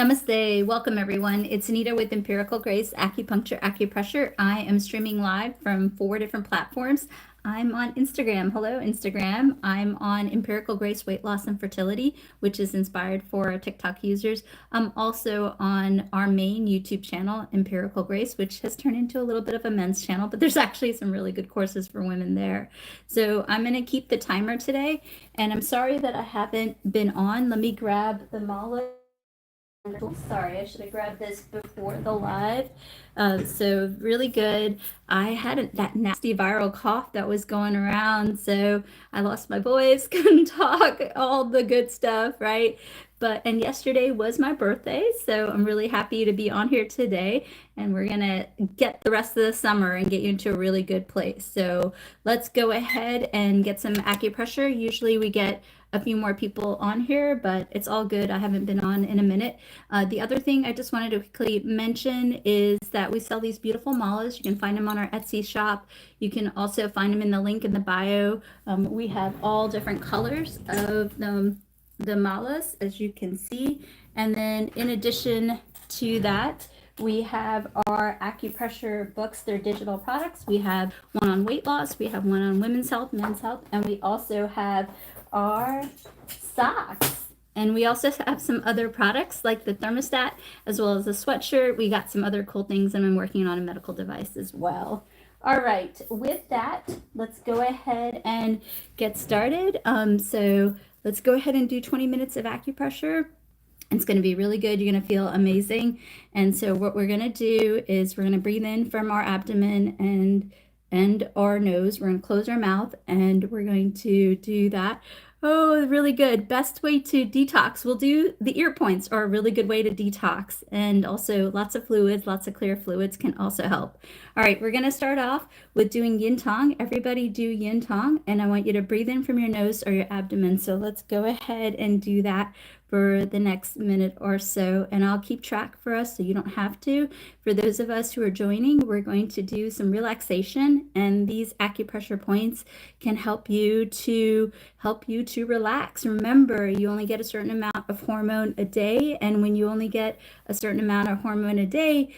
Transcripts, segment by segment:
Namaste. Welcome, everyone. It's Anita with Empirical Grace Acupuncture Acupressure. I am streaming live from 4 different platforms. I'm on Instagram. Hello, Instagram. I'm on Empirical Grace Weight Loss and Fertility, which is inspired for TikTok users. I'm also on our main YouTube channel, Empirical Grace, which has turned into a little bit of a men's channel, but there's actually some really good courses for women there. So I'm going to keep the timer today, and I'm sorry that I haven't been on. Let me grab the mala. Sorry, I should have grabbed this before the live. So really good. I had that nasty viral cough that was going around, so I lost my voice, couldn't talk, all the good stuff, right? And yesterday was my birthday, so I'm really happy to be on here today, and we're gonna get the rest of the summer and get you into a really good place. So let's go ahead and get some acupressure. Usually we get a few more people on here, but it's all good. I haven't been on in a minute. The other thing I just wanted to quickly mention is that we sell these beautiful malas. You can find them on our Etsy shop. You can also find them in the link in the bio. We have all different colors of the malas, as you can see. And then in addition to that, we have our acupressure books. They're digital products. We have one on weight loss. We have one on women's health, men's health, and we also have our socks. And we also have some other products like the thermostat, as well as the sweatshirt. We got some other cool things, and I'm working on a medical device as well. All right, with that, let's go ahead and get started. So let's go ahead and do 20 minutes of acupressure. It's going to be really good. You're going to feel amazing. And so what we're going to do is we're going to breathe in from our abdomen and our nose. We're going to close our mouth, and we're going to do that. Oh, really good. Best way to detox. We'll do the ear points are a really good way to detox. And also lots of fluids, lots of clear fluids can also help. All right, we're going to start off with doing yin tong. Everybody do yin tong. And I want you to breathe in from your nose or your abdomen. So let's go ahead and do that for the next minute or so, and I'll keep track for us so you don't have to. For those of us who are joining, we're going to do some relaxation, and these acupressure points can help you to relax. Remember, you only get a certain amount of hormone a day, and when you only get a certain amount of hormone a day,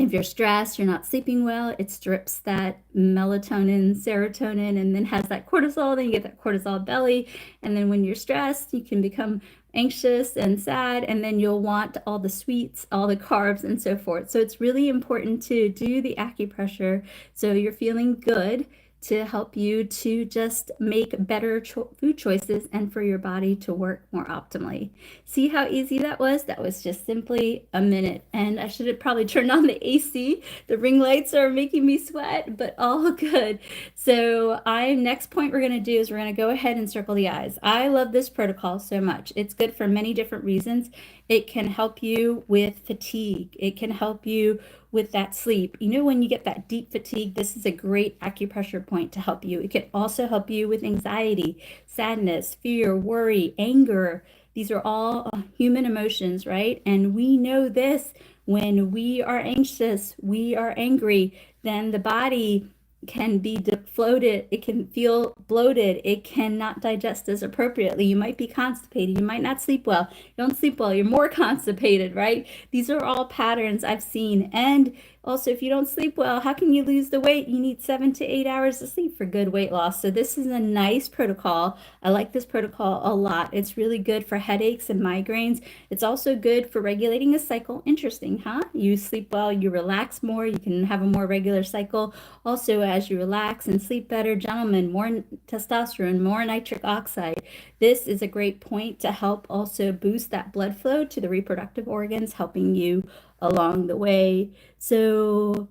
if you're stressed, you're not sleeping well, it strips that melatonin, serotonin, and then has that cortisol. Then you get that cortisol belly. And then when you're stressed, you can become anxious and sad, and then you'll want all the sweets, all the carbs, and so forth. So it's really important to do the acupressure so you're feeling good, to help you to just make better food choices and for your body to work more optimally. See how easy that was? That was just simply a minute. And I should have probably turned on the AC. The ring lights are making me sweat, but all good. So next point we're going to do is we're going to go ahead and circle the eyes. I love this protocol so much. It's good for many different reasons. It can help you with fatigue. It can help you with that sleep. You know, when you get that deep fatigue, this is a great acupressure point to help you. It can also help you with anxiety, sadness, fear, worry, anger. These are all human emotions, right? And we know this: when we are anxious, we are angry, then the body can be deflated, it can feel bloated, it cannot digest as appropriately. You might be constipated, you might not sleep well. You don't sleep well, you're more constipated, right? These are all patterns I've seen. And also, if you don't sleep well, how can you lose the weight? You need 7 to 8 hours of sleep for good weight loss. So this is a nice protocol. I like this protocol a lot. It's really good for headaches and migraines. It's also good for regulating a cycle. Interesting, huh? You sleep well, you relax more, you can have a more regular cycle. Also, as you relax and sleep better, gentlemen, more testosterone, more nitric oxide. This is a great point to help also boost that blood flow to the reproductive organs, helping you along the way. So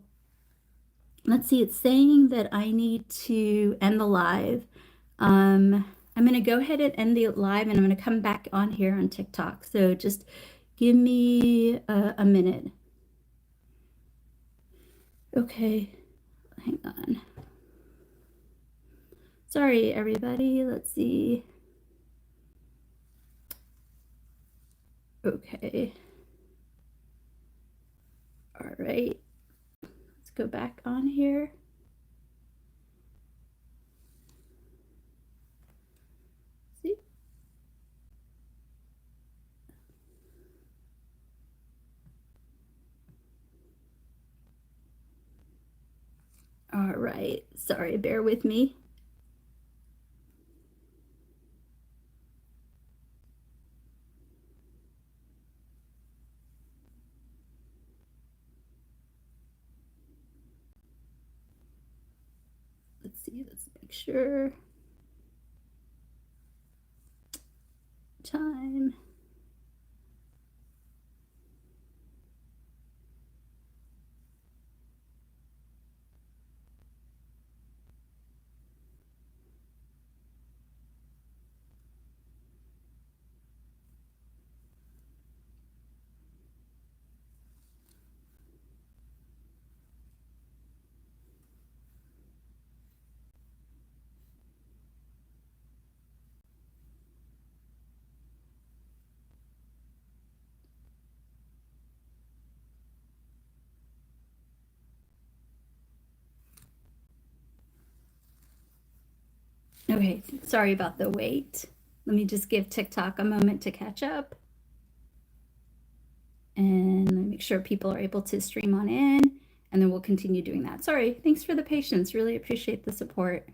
let's see, it's saying that I need to end the live. I'm going to go ahead and end the live, and I'm going to come back on here on TikTok. So just give me a minute. Okay, hang on. Sorry, everybody. Let's see. Okay. All right. Let's go back on here. See? All right, sorry, bear with me. Let's see, let's make sure. Time. Okay, sorry about the wait. Let me just give TikTok a moment to catch up. And let me make sure people are able to stream on in, and then we'll continue doing that. Sorry, thanks for the patience. Really appreciate the support.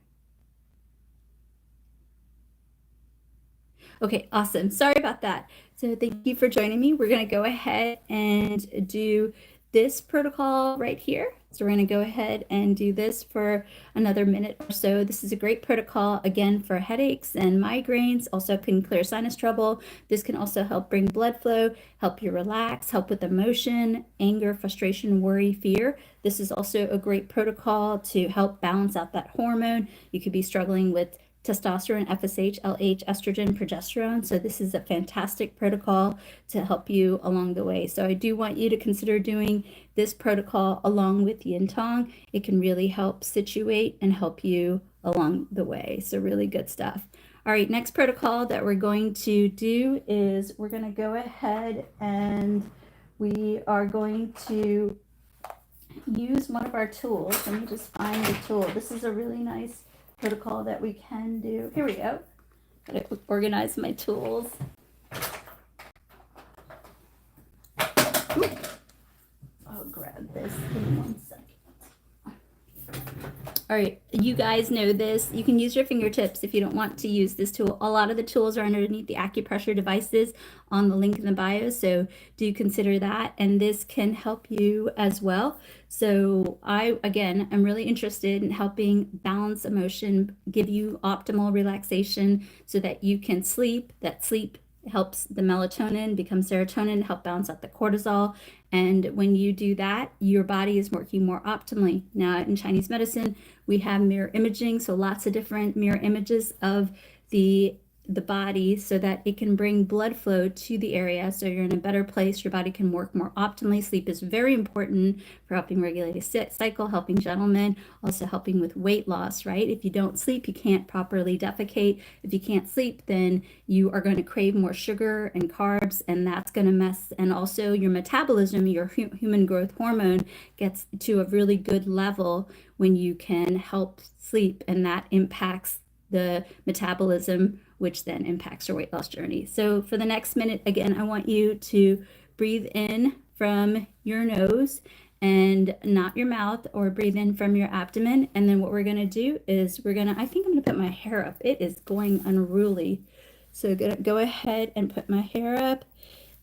Okay, awesome. Sorry about that. So thank you for joining me. We're going to go ahead and do this protocol right here. So we're going to go ahead and do this for another minute or so. This is a great protocol, again, for headaches and migraines, also can clear sinus trouble. This can also help bring blood flow, help you relax, help with emotion, anger, frustration, worry, fear. This is also a great protocol to help balance out that hormone. You could be struggling with testosterone, FSH, LH, estrogen, progesterone. So this is a fantastic protocol to help you along the way. So I do want you to consider doing this protocol along with Yin Tong. It can really help situate and help you along the way. So really good stuff. All right, next protocol that we're going to do is we're going to go ahead and we are going to use one of our tools. Let me just find the tool. This is a really nice protocol that we can do. Here we go. Gotta organize my tools. Ooh. I'll grab this in 1 second. All right, you guys know this. You can use your fingertips if you don't want to use this tool. A lot of the tools are underneath the acupressure devices on the link in the bio, so do consider that, and this can help you as well. So again, I'm really interested in helping balance emotion, give you optimal relaxation so that you can sleep. That sleep helps the melatonin become serotonin, help balance out the cortisol. And when you do that, your body is working more optimally. Now, in Chinese medicine, we have mirror imaging, so lots of different mirror images of the body so that it can bring blood flow to the area so you're in a better place, your body can work more optimally. Sleep is very important for helping regulate a cycle, helping gentlemen, also helping with weight loss, right? If you don't sleep, you can't properly defecate. If you can't sleep, then you are going to crave more sugar and carbs, and that's going to mess, and also your metabolism, your human growth hormone gets to a really good level when you can help sleep, and that impacts the metabolism, which then impacts your weight loss journey. So for the next minute, again, I want you to breathe in from your nose and not your mouth, or breathe in from your abdomen. And then what we're going to do is I think I'm going to put my hair up. It is going unruly. So I'm going to go ahead and put my hair up.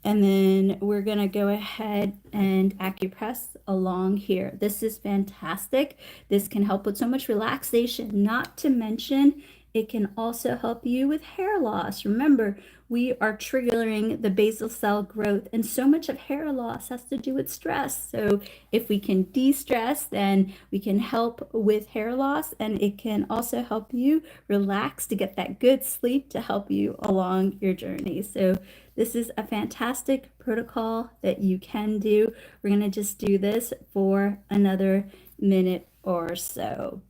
And then we're going to go ahead and acupress along here. This is fantastic. This can help with so much relaxation, not to mention it can also help you with hair loss. Remember, we are triggering the basal cell growth, and so much of hair loss has to do with stress. So if we can de-stress, then we can help with hair loss, and it can also help you relax to get that good sleep to help you along your journey. So this is a fantastic protocol that you can do. We're going to just do this for another minute or so.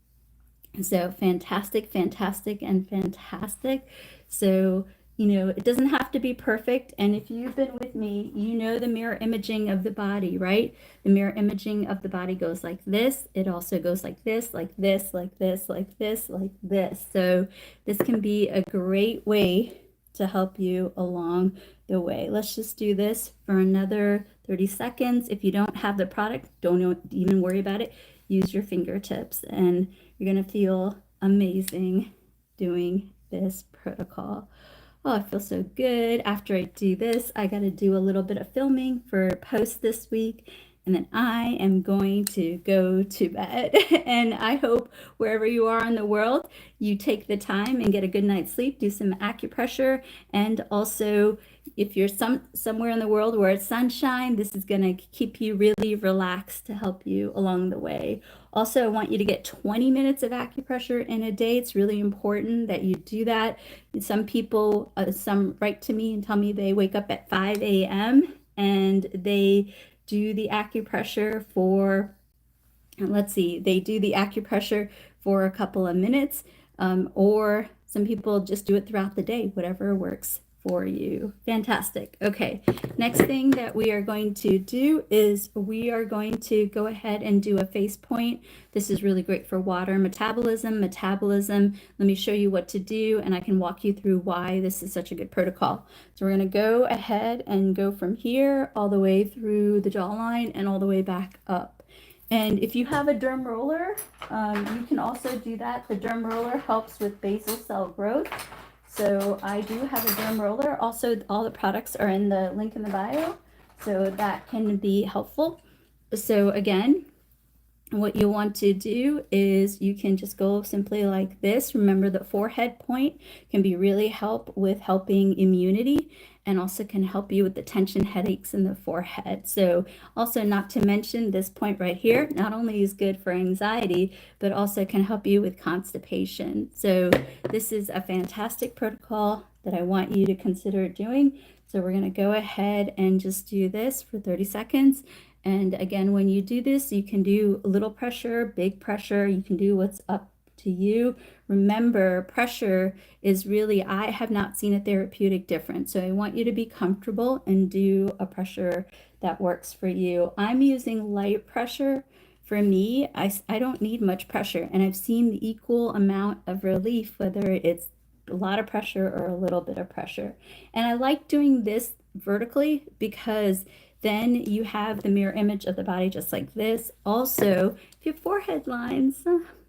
So fantastic, fantastic, and fantastic. So, it doesn't have to be perfect. And if you've been with me, you know the mirror imaging of the body, right? The mirror imaging of the body goes like this. It also goes like this, like this, like this, like this, like this. So this can be a great way to help you along the way. Let's just do this for another 30 seconds. If you don't have the product, don't even worry about it. use your fingertips, and you're going to feel amazing doing this protocol. Oh, I feel so good. After I do this, I got to do a little bit of filming for post this week, and then I am going to go to bed. And I hope wherever you are in the world, you take the time and get a good night's sleep, do some acupressure, and also if you're somewhere in the world where it's sunshine, this is going to keep you really relaxed to help you along the way. Also, I want you to get 20 minutes of acupressure in a day. It's really important that you do that. Some people, some write to me and tell me they wake up at 5 a.m. and they do the acupressure for, let's see, they do the acupressure for a couple of minutes, or some people just do it throughout the day, whatever works for you. Fantastic. Okay, next thing that we are going to do is we are going to go ahead and do a face point. This is really great for water metabolism. Let me show you what to do, and I can walk you through why this is such a good protocol. So we're going to go ahead and go from here all the way through the jawline and all the way back up. And if you have a derm roller, you can also do that. The derm roller helps with basal cell growth. So I do have a derm roller. Also, all the products are in the link in the bio, so that can be helpful. So again, what you want to do is you can just go simply like this. Remember, the forehead point can be really helping immunity, and also can help you with the tension headaches in the forehead. So also, not to mention, this point right here not only is good for anxiety, but also can help you with constipation. So this is a fantastic protocol that I want you to consider doing. So we're going to go ahead and just do this for 30 seconds. And again, when you do this, you can do a little pressure, big pressure. You can do what's up to you. Remember, pressure is really, I have not seen a therapeutic difference. So I want you to be comfortable and do a pressure that works for you. I'm using light pressure. For me, I don't need much pressure, and I've seen the equal amount of relief, whether it's a lot of pressure or a little bit of pressure. And I like doing this vertically because then you have the mirror image of the body just like this. Also, if you have forehead lines,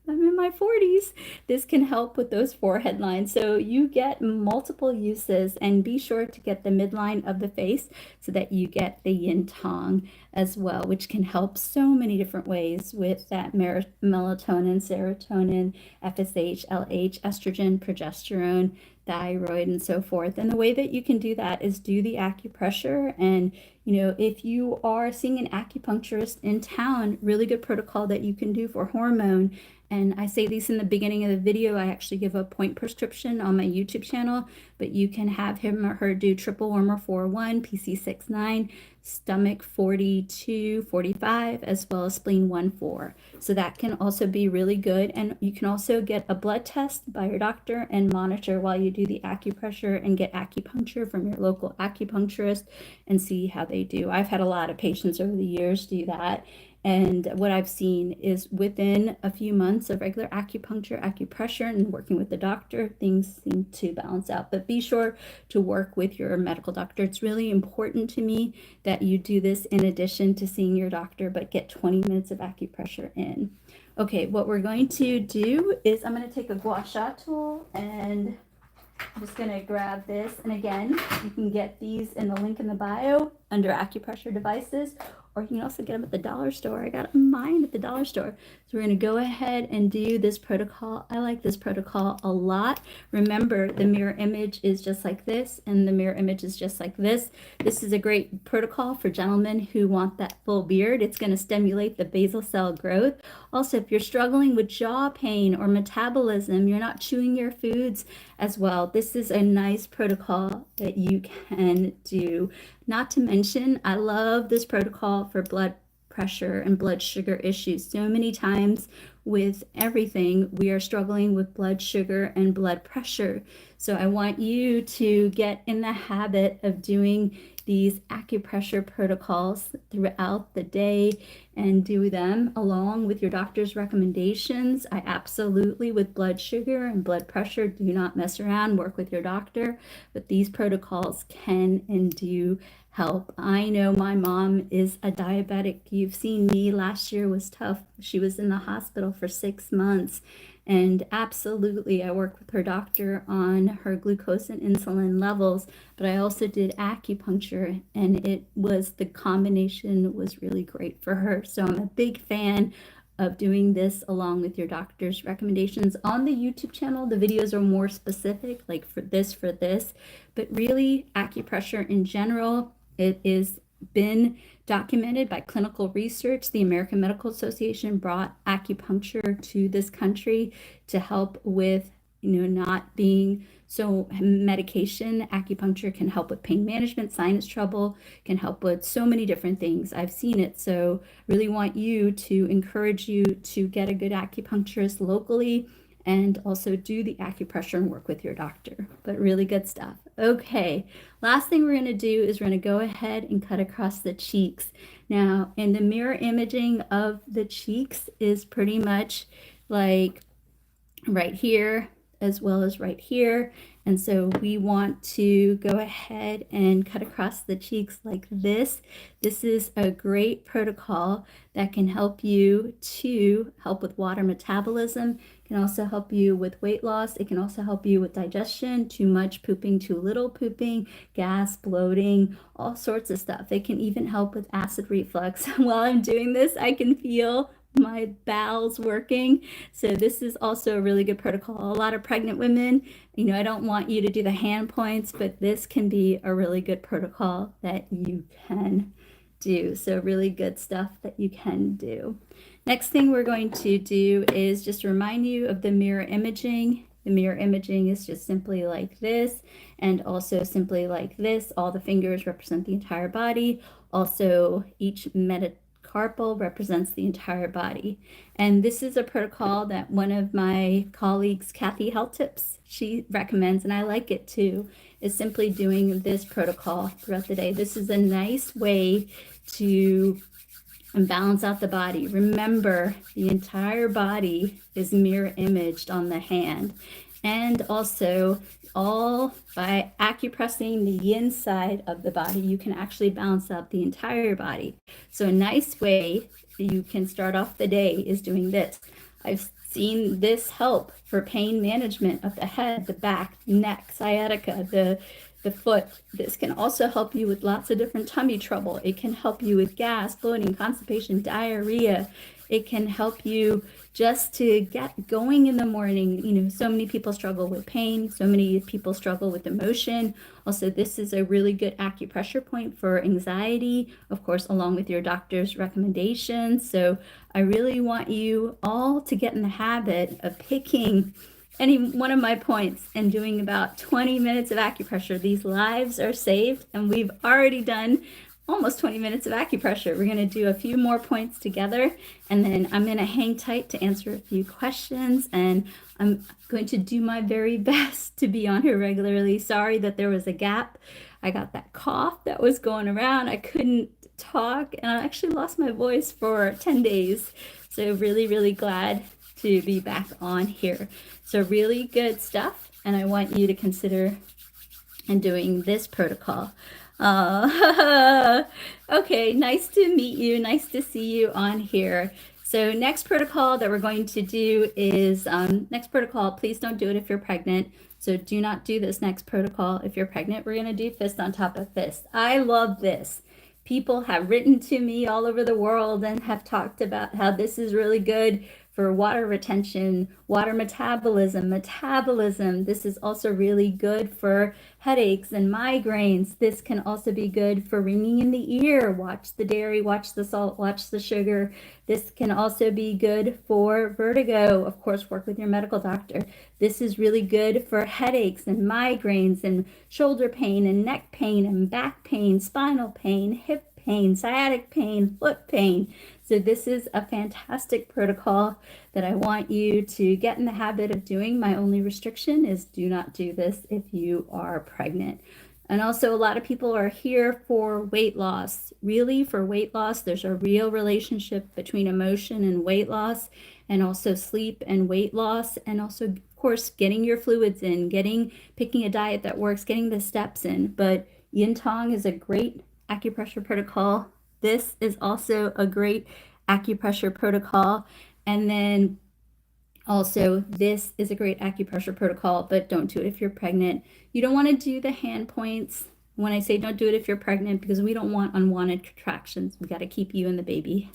I'm in my 40s, this can help with those forehead lines. So you get multiple uses, and be sure to get the midline of the face so that you get the yin tong as well, which can help so many different ways with that melatonin, serotonin, FSH, LH, estrogen, progesterone, thyroid, and so forth. And the way that you can do that is do the acupressure. And if you are seeing an acupuncturist in town, really good protocol that you can do for hormone. And I say these in the beginning of the video. I actually give a point prescription on my YouTube channel, but you can have him or her do triple warmer 4-1, PC6-9, stomach 42-45, as well as spleen 1-4. So that can also be really good. And you can also get a blood test by your doctor and monitor while you do the acupressure, and get acupuncture from your local acupuncturist and see how they do. I've had a lot of patients over the years do that. And what I've seen is within a few months of regular acupressure, and working with the doctor, things seem to balance out. But be sure to work with your medical doctor. It's really important to me that you do this in addition to seeing your doctor, but get 20 minutes of acupressure in. Okay, what we're going to do is I'm going to take a gua sha tool, and I'm just going to grab this. And again, you can get these in the link in the bio under acupressure devices, or you can also get them at the dollar store. I got mine at the dollar store. So we're going to go ahead and do this protocol. I like this protocol a lot. Remember, the mirror image is just like this, and the mirror image is just like this. This is a great protocol for gentlemen who want that full beard. It's going to stimulate the basal cell growth. Also, if you're struggling with jaw pain or metabolism, you're not chewing your foods as well, this is a nice protocol that you can do. Not to mention, I love this protocol for blood pressure and blood sugar issues. So many times with everything, we are struggling with blood sugar and blood pressure. So I want you to get in the habit of doing these acupressure protocols throughout the day. and do them along with your doctor's recommendations. I absolutely, with blood sugar and blood pressure, do not mess around, work with your doctor, but these protocols can and do help. I know my mom is a diabetic. You've seen me. Last year was tough. She was in the hospital for 6 months. And absolutely, I work with her doctor on her glucose and insulin levels, but I also did acupuncture, and the combination was really great for her. So I'm a big fan of doing this along with your doctor's recommendations. On the YouTube channel, the videos are more specific, like for this, but really acupressure in general, it is been documented by clinical research. The American Medical Association brought acupuncture to this country to help with, not being so medication. Acupuncture can help with pain management, sinus trouble, can help with so many different things. I've seen it. So really want to encourage you to get a good acupuncturist locally and also do the acupressure and work with your doctor. But really good stuff. Okay, last thing we're going to do is we're going to go ahead and cut across the cheeks. Now, in the mirror imaging of the cheeks is pretty much like right here as well as right here. And so we want to go ahead and cut across the cheeks like this. This is a great protocol that can help you to help with water metabolism. It can also help you with weight loss. It can also help you with digestion, too much pooping, too little pooping, gas, bloating, all sorts of stuff. It can even help with acid reflux. While I'm doing this, I can feel my bowels working. So this is also a really good protocol. A lot of pregnant women, I don't want you to do the hand points, but this can be a really good protocol that you can do. So really good stuff that you can do. Next thing we're going to do is just remind you of the mirror imaging. The mirror imaging is just simply like this and also simply like this. All the fingers represent the entire body. Also, each metacarpal represents the entire body. And this is a protocol that one of my colleagues, Kathy Health Tips, she recommends, and I like it too, is simply doing this protocol throughout the day. This is a nice way to balance out the body. Remember, the entire body is mirror imaged on the hand. And also, all by acupressing the inside of the body, you can actually balance out the entire body. So a nice way you can start off the day is doing this. I've seen this help for pain management of the head, the back, neck, sciatica, the foot. This can also help you with lots of different tummy trouble. It can help you with gas, bloating, constipation, diarrhea. It can help you just to get going in the morning. So many people struggle with pain. So many people struggle with emotion. Also, this is a really good acupressure point for anxiety, of course, along with your doctor's recommendations. So I really want you all to get in the habit of picking any one of my points and doing about 20 minutes of acupressure. These lives are saved, and we've already done almost 20 minutes of acupressure. We're going to do a few more points together, and then I'm going to hang tight to answer a few questions, and I'm going to do my very best to be on here regularly. Sorry that there was a gap. I got that cough that was going around. I couldn't talk, and I actually lost my voice for 10 days. So really, really glad to be back on here. So really good stuff, and I want you to consider and doing this protocol. Okay, nice to meet you. Nice to see you on here. So next protocol that we're going to do is, next protocol, please don't do it if you're pregnant. So do not do this next protocol if you're pregnant. We're going to do fist on top of fist. I love this. People have written to me all over the world and have talked about how this is really good for water retention, water metabolism. This is also really good for headaches and migraines. This can also be good for ringing in the ear. Watch the dairy, watch the salt, watch the sugar. This can also be good for vertigo. Of course, work with your medical doctor. This is really good for headaches and migraines and shoulder pain and neck pain and back pain, spinal pain, hip pain, sciatic pain, foot pain. So this is a fantastic protocol that I want you to get in the habit of doing. My only restriction is do not do this if you are pregnant. And also, a lot of people are here for weight loss. Really, for weight loss, there's a real relationship between emotion and weight loss, and also sleep and weight loss, and also, of course, getting your fluids in, picking a diet that works, getting the steps in. But Yin Tong is a great acupressure protocol. This is also a great acupressure protocol. And then also, this is a great acupressure protocol, but don't do it if you're pregnant. You don't want to do the hand points. When I say don't do it if you're pregnant, because we don't want unwanted contractions. We got to keep you and the baby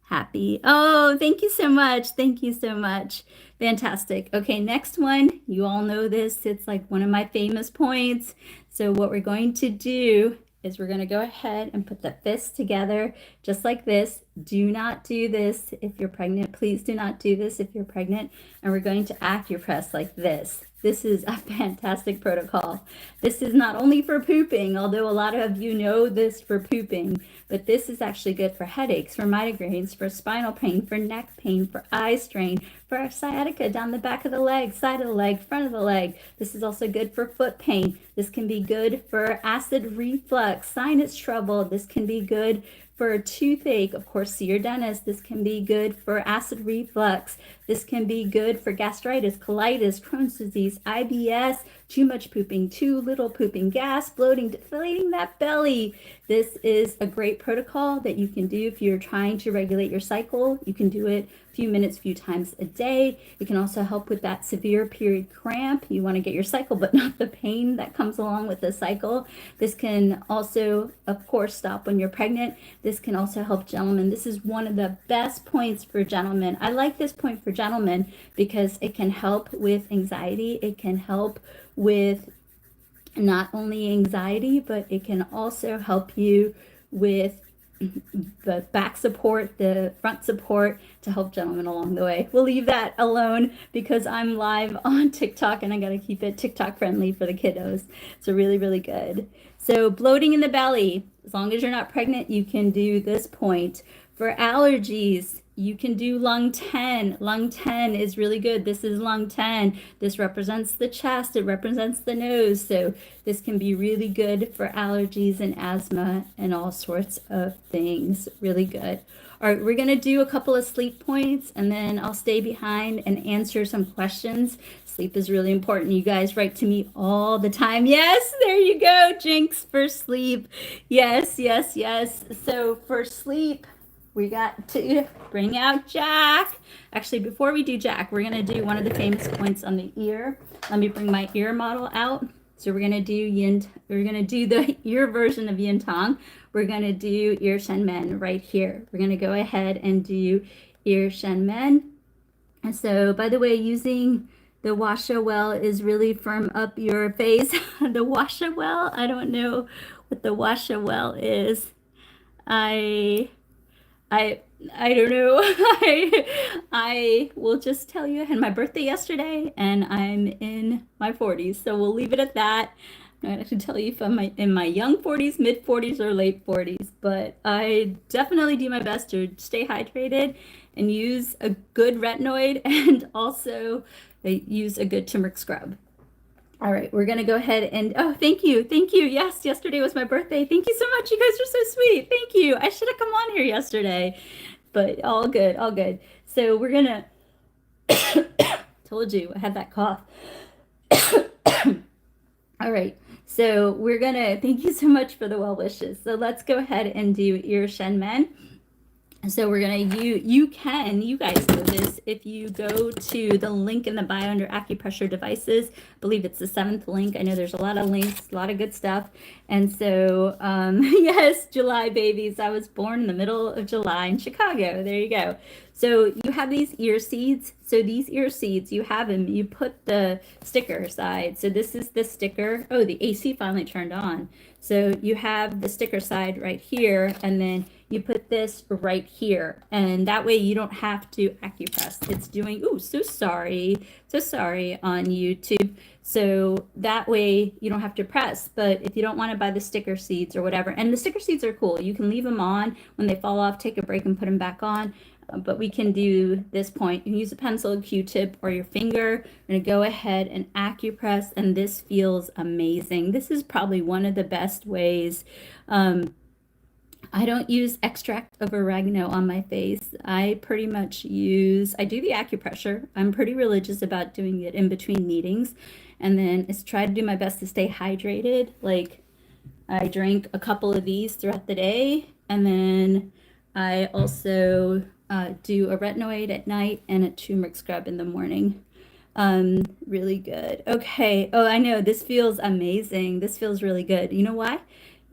happy. Oh, thank you so much. Thank you so much. Fantastic. Okay, next one. You all know this. It's like one of my famous points. So what we're going to do is we're going to go ahead and put the fists together just like this. Do not do this if you're pregnant. Please do not do this if you're pregnant. And we're going to acupress like this. This is a fantastic protocol. This is not only for pooping, although a lot of you know this for pooping, but this is actually good for headaches, for migraines, for spinal pain, for neck pain, for eye strain, for sciatica down the back of the leg, side of the leg, front of the leg. This is also good for foot pain. This can be good for acid reflux, sinus trouble. This can be good for toothache. Of course, see your dentist. This can be good for acid reflux. This can be good for gastritis, colitis, Crohn's disease, IBS, too much pooping, too little pooping, gas, bloating, deflating that belly. This is a great protocol that you can do if you're trying to regulate your cycle. You can do it a few minutes, few times a day. It can also help with that severe period cramp. You want to get your cycle, but not the pain that comes along with the cycle. This can also, of course, stop when you're pregnant. This can also help gentlemen. This is one of the best points for gentlemen. I like this point for gentlemen because it can help with anxiety. It can help with not only anxiety, but it can also help you with the back support, the front support to help gentlemen along the way. We'll leave that alone because I'm live on TikTok and I got to keep it TikTok friendly for the kiddos. So really, really good. So bloating in the belly, as long as you're not pregnant, you can do this point. For allergies, you can do lung 10. Lung 10 is really good. This is lung 10. This represents the chest. It represents the nose. So this can be really good for allergies and asthma and all sorts of things. Really good. All right, we're going to do a couple of sleep points and then I'll stay behind and answer some questions. Sleep is really important. You guys write to me all the time. Yes, there you go. Jinx for sleep. Yes, yes, yes. So for sleep, we got to bring out Jack. Actually, before we do Jack, we're going to do one of the famous points on the ear. Let me bring my ear model out. So we're going to do the ear version of Yin Tong. We're going to do ear Shen Men right here. We're going to go ahead and do ear Shen Men. And so, by the way, using the Washa Well is really firm up your face. The Washa Well, I don't know what the Washa Well is. I don't know. I will just tell you I had my birthday yesterday and I'm in my 40s. So we'll leave it at that. I'm not going to tell you if I'm in my young 40s, mid 40s, or late 40s, but I definitely do my best to stay hydrated and use a good retinoid and also use a good turmeric scrub. All right, we're going to go ahead and, oh, thank you. Thank you. Yes, yesterday was my birthday. Thank you so much. You guys are so sweet. Thank you. I should have come on here yesterday, but all good, all good. So we're going to, told you I had that cough. All right, so we're going to, thank you so much for the well wishes. So let's go ahead and do ear Shen Men. So we're going to, you guys know this, if you go to the link in the bio under acupressure devices, I believe it's the 7th link. I know there's a lot of links, a lot of good stuff. And so, yes, July babies. I was born in the middle of July in Chicago. There you go. So you have these ear seeds. So these ear seeds, you have them, you put the sticker aside. So this is the sticker. Oh, the AC finally turned on. So you have the sticker side right here, and then you put this right here, and that way you don't have to acupress. It's doing, ooh, so sorry on YouTube. So that way you don't have to press. But if you don't want to buy the sticker seeds or whatever, and the sticker seeds are cool, you can leave them on. When they fall off, take a break and put them back on. but we can do this point. You can use a pencil, a Q-tip, or your finger. We're gonna go ahead and acupress, and this feels amazing. This is probably one of the best ways. I don't use extract of oregano on my face. I pretty much I do the acupressure. I'm pretty religious about doing it in between meetings. And then it's try to do my best to stay hydrated. Like I drink a couple of these throughout the day. And then I also do a retinoid at night and a turmeric scrub in the morning. Really good. Okay. Oh, I know this feels amazing. This feels really good. You know why?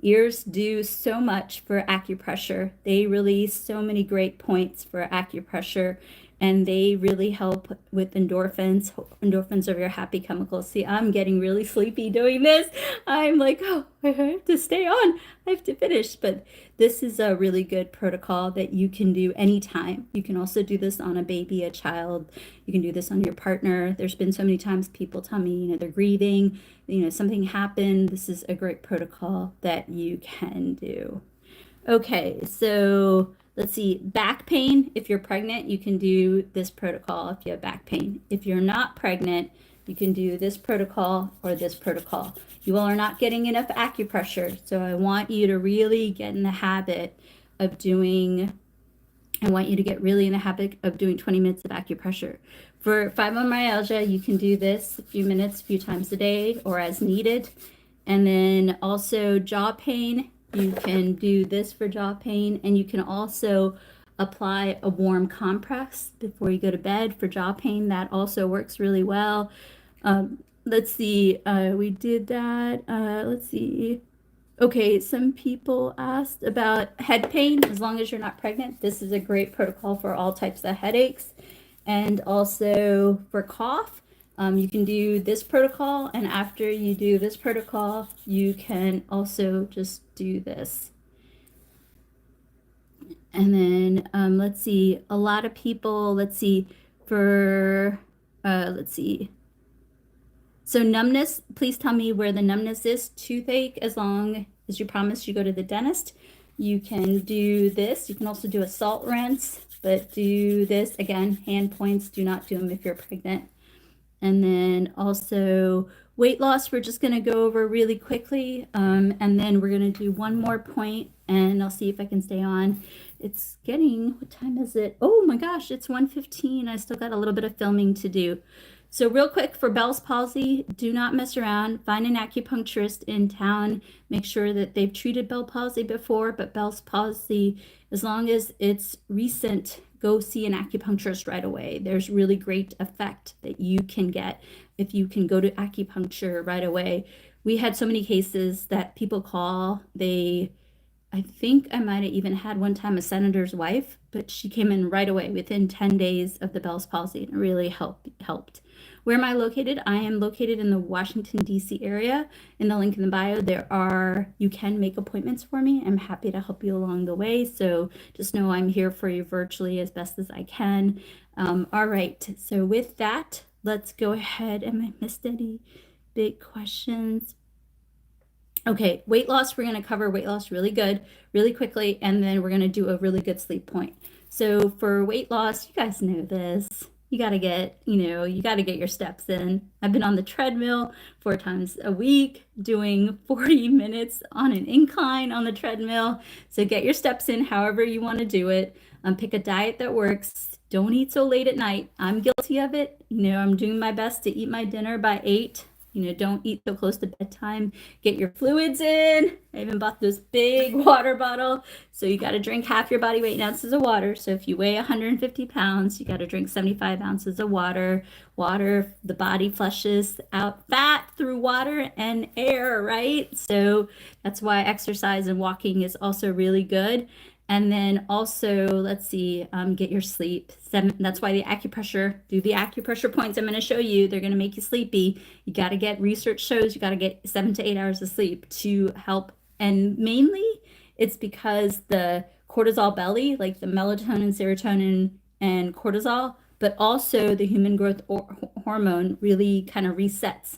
Ears do so much for acupressure. They release so many great points for acupressure, and they really help with endorphins. Endorphins are your happy chemicals. See, I'm getting really sleepy doing this. I'm like, oh, I have to stay on. I have to finish. But this is a really good protocol that you can do anytime. You can also do this on a baby, a child. You can do this on your partner. There's been so many times people tell me, they're grieving, something happened. This is a great protocol that you can do. Okay, so let's see, back pain. If you're pregnant, you can do this protocol if you have back pain. If you're not pregnant, you can do this protocol or this protocol. You all are not getting enough acupressure, so I want you to really get in the habit of doing, I want you to get really in the habit of doing 20 minutes of acupressure. For fibromyalgia, you can do this a few minutes, a few times a day or as needed. And then also jaw pain, you can do this for jaw pain, and you can also apply a warm compress before you go to bed for jaw pain. That also works really well. Let's see, we did that. Let's see. Okay, some people asked about head pain. As long as you're not pregnant, this is a great protocol for all types of headaches. And also for cough, you can do this protocol, and after you do this protocol, you can also just do this. And then let's see, a lot of people, let's see, so numbness, please tell me where the numbness is. Toothache, as long as you promise you go to the dentist. You can do this. You can also do a salt rinse, but do this again, hand points. Do not do them if you're pregnant. And then also weight loss, we're just going to go over really quickly. And then we're going to do one more point, and I'll see if I can stay on. It's getting, what time is it? Oh my gosh, it's 1:15. I still got a little bit of filming to do. So real quick, for Bell's palsy, do not mess around. Find an acupuncturist in town. Make sure that they've treated Bell's palsy before, but Bell's palsy, as long as it's recent, go see an acupuncturist right away. There's really great effect that you can get if you can go to acupuncture right away. We had so many cases that people call, I think I might have even had one time a senator's wife, but she came in right away within 10 days of the Bell's palsy, and it really helped. Where am I located? I am located in the Washington, D.C. area. In the link in the bio, you can make appointments for me. I'm happy to help you along the way. So just know I'm here for you virtually as best as I can. All right. So with that, let's go ahead. Am I missed any big questions? Okay, weight loss, we're going to cover weight loss really good, really quickly, and then we're going to do a really good sleep point. So for weight loss, you guys know this. You got to get, you got to get your steps in. I've been on the treadmill 4 times a week, doing 40 minutes on an incline on the treadmill. So get your steps in however you want to do it. Pick a diet that works. Don't eat so late at night. I'm guilty of it. I'm doing my best to eat my dinner by 8. Don't eat so close to bedtime. Get your fluids in. I even bought this big water bottle. So you got to drink half your body weight in ounces of water. So if you weigh 150 pounds, you got to drink 75 ounces of water. Water, the body flushes out fat through water and air, right? So that's why exercise and walking is also really good. And then also, let's see, get your sleep. That's why do the acupressure points I'm going to show you. They're going to make you sleepy. You got to get, research shows you got to get 7 to 8 hours of sleep to help. And mainly it's because the cortisol belly, like the melatonin, serotonin, and cortisol, but also the human growth hormone really kind of resets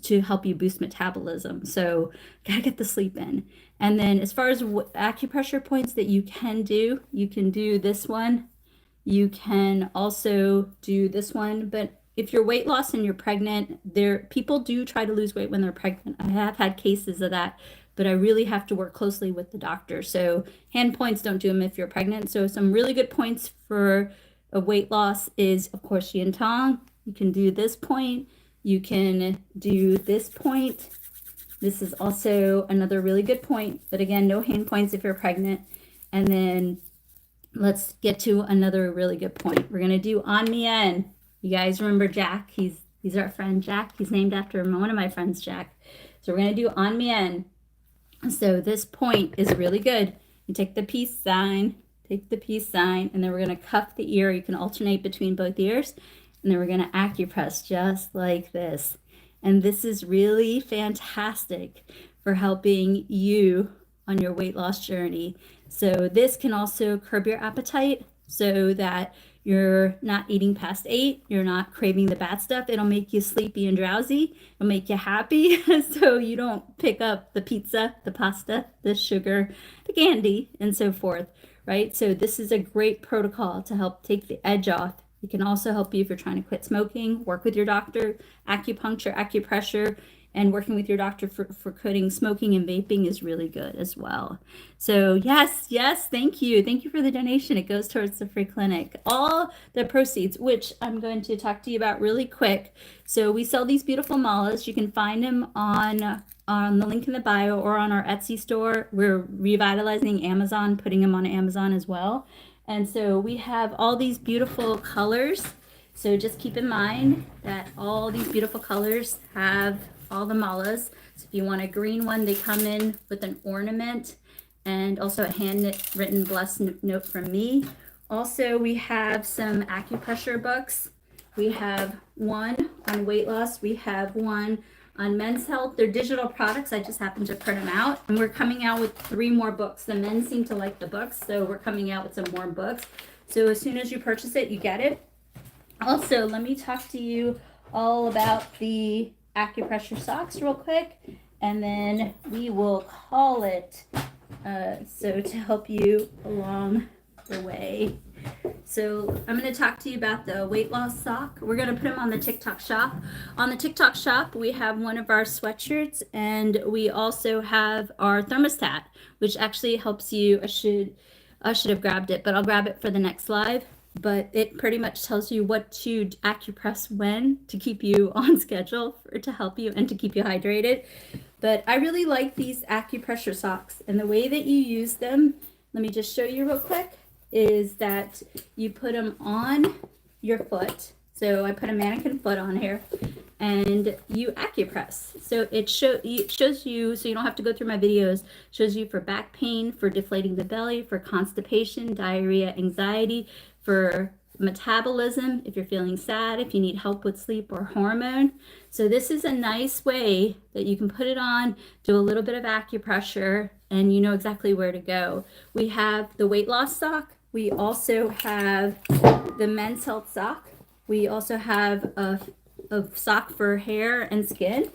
to help you boost metabolism. So gotta get the sleep in. And then as far as acupressure points that you can do this one. You can also do this one, but if you're weight loss and you're pregnant, people do try to lose weight when they're pregnant. I have had cases of that, but I really have to work closely with the doctor. So hand points, don't do them if you're pregnant. So some really good points for a weight loss is, of course, yin tong. You can do this point. You can do this point. This is also another really good point, but again, no hand points if you're pregnant. And then let's get to another really good point. We're gonna do on mien. You guys remember Jack? He's our friend Jack. He's named after one of my friends, Jack. So we're gonna do on mien. So this point is really good. You take the peace sign, and then we're gonna cuff the ear. You can alternate between both ears, and then we're gonna acupress just like this. And this is really fantastic for helping you on your weight loss journey. So this can also curb your appetite so that you're not eating past 8, you're not craving the bad stuff. It'll make you sleepy and drowsy. It'll make you happy so you don't pick up the pizza, the pasta, the sugar, the candy, and so forth, right? So this is a great protocol to help take the edge off. It can also help you if you're trying to quit smoking, work with your doctor. Acupuncture, acupressure, and working with your doctor for quitting smoking and vaping is really good as well. So yes, thank you. Thank you for the donation. It goes towards the free clinic. All the proceeds, which I'm going to talk to you about really quick. So we sell these beautiful malas. You can find them on the link in the bio or on our Etsy store. We're revitalizing Amazon, putting them on Amazon as well. And so we have all these beautiful colors. So just keep in mind that all these beautiful colors have all the malas. So if you want a green one, they come in with an ornament and also a handwritten blessed note from me. Also, we have some acupressure books. We have one on weight loss. We have one on men's health. They're digital products. I just happened to print them out. And we're coming out with 3 more books. The men seem to like the books, so we're coming out with some more books. So as soon as you purchase it, you get it. Also, let me talk to you all about the acupressure socks real quick, and then we will call it so to help you along the way. So I'm going to talk to you about the weight loss sock. We're going to put them on the TikTok shop. On the TikTok shop, we have one of our sweatshirts, and we also have our thermostat, which actually helps you. I should have grabbed it, but I'll grab it for the next live. But it pretty much tells you what to acupress when to keep you on schedule to help you and to keep you hydrated. But I really like these acupressure socks, and the way that you use them, let me just show you real quick, is that you put them on your foot. So I put a mannequin foot on here, and you acupress. So it shows you, so you don't have to go through my videos, shows you for back pain, for deflating the belly, for constipation, diarrhea, anxiety, for metabolism, if you're feeling sad, if you need help with sleep or hormone. So this is a nice way that you can put it on, do a little bit of acupressure, and you know exactly where to go. We have the weight loss sock. We also have the men's health sock. We also have a sock for hair and skin.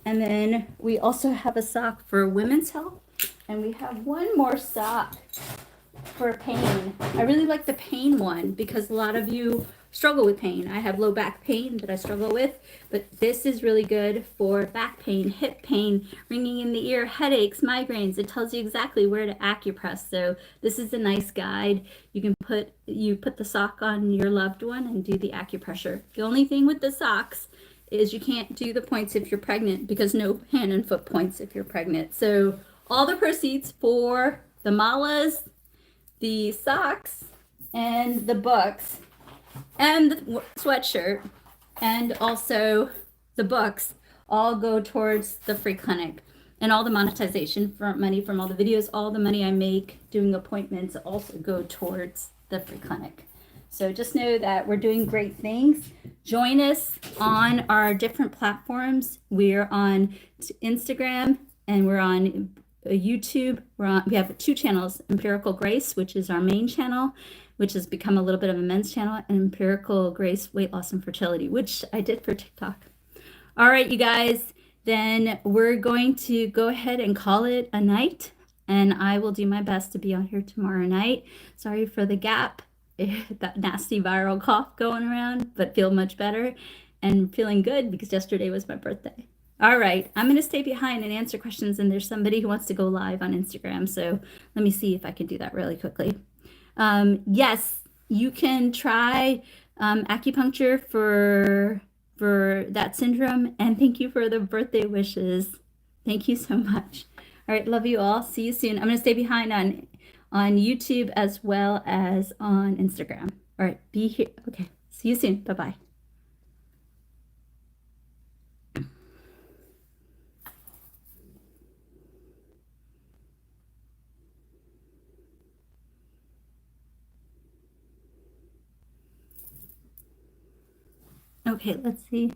And then we also have a sock for women's health. And we have one more sock for pain. I really like the pain one because a lot of you struggle with pain. I have low back pain that I struggle with, but this is really good for back pain, hip pain, ringing in the ear, headaches, migraines. It tells you exactly where to acupress. So this is a nice guide. You can put the sock on your loved one and do the acupressure. The only thing with the socks is you can't do the points if you're pregnant because no hand and foot points if you're pregnant. So all the proceeds for the malas, the socks, and the books, and the sweatshirt, and also the books all go towards the free clinic. And all the monetization for money from all the videos, all the money I make doing appointments also go towards the free clinic. So just know that we're doing great things. Join us on our different platforms. We're on Instagram and we're on YouTube. We have 2 channels, Empirical Grace, which is our main channel, which has become a little bit of a men's channel, and Empirical Grace Weight Loss and Fertility, which I did for TikTok. All right, you guys, then we're going to go ahead and call it a night, and I will do my best to be on here tomorrow night. Sorry for the gap. that nasty viral cough going around, but feel much better and feeling good because yesterday was my birthday. All right, I'm going to stay behind and answer questions, and there's somebody who wants to go live on Instagram, so let me see if I can do that really quickly. Yes, you can try acupuncture for that syndrome, and thank you for the birthday wishes. Thank you so much. All right, love you all. See you soon. I'm going to stay behind on YouTube as well as on Instagram. All right, be here. Okay, see you soon. Bye-bye. Okay, let's see.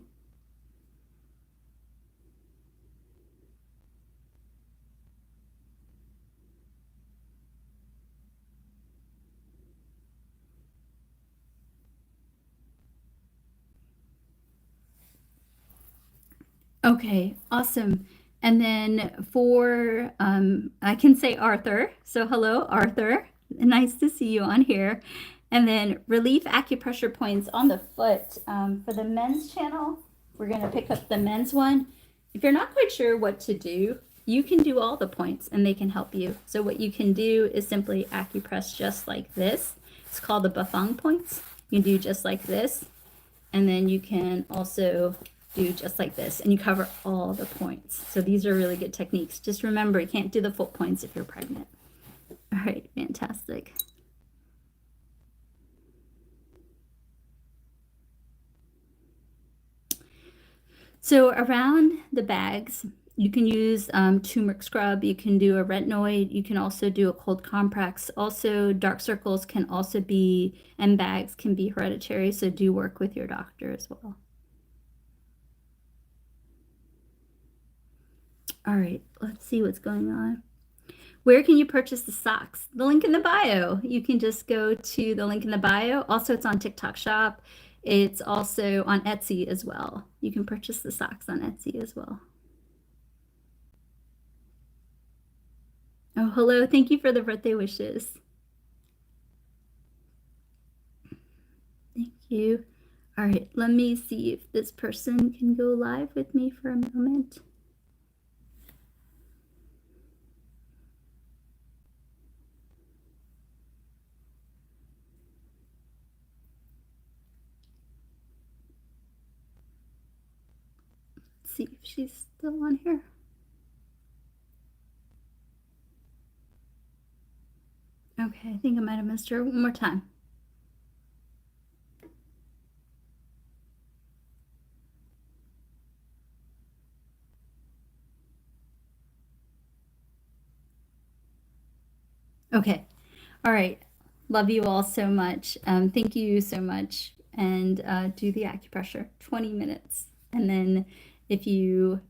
Okay, awesome. And then for, I can say Arthur. So hello, Arthur. Nice to see you on here. And then relief acupressure points on the foot. For the men's channel, we're going to pick up the men's one. If you're not quite sure what to do, you can do all the points and they can help you. So what you can do is simply acupress just like this. It's called the Bafang points. You can do just like this. And then you can also do just like this, and you cover all the points. So these are really good techniques. Just remember, you can't do the foot points if you're pregnant. All right, fantastic. So around the bags, you can use turmeric scrub, you can do a retinoid, you can also do a cold compress. Also, dark circles can also be, and bags can be hereditary, so do work with your doctor as well. All right, let's see what's going on. Where can you purchase the socks? The link in the bio. You can just go to the link in the bio. Also, it's on TikTok Shop. It's also on Etsy as well. You can purchase the socks on Etsy as well. Oh, hello. Thank you for the birthday wishes. Thank you. All right, let me see if this person can go live with me for a moment. Let's see if she's still on here. Okay, I think I might have missed her one more time. Okay. All right. Love you all so much. Thank you so much. And do the acupressure, 20 minutes. And then if you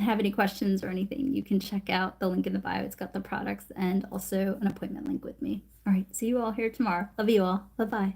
have any questions or anything, you can check out the link in the bio. It's got the products and also an appointment link with me. All right. See you all here tomorrow. Love you all. Bye-bye.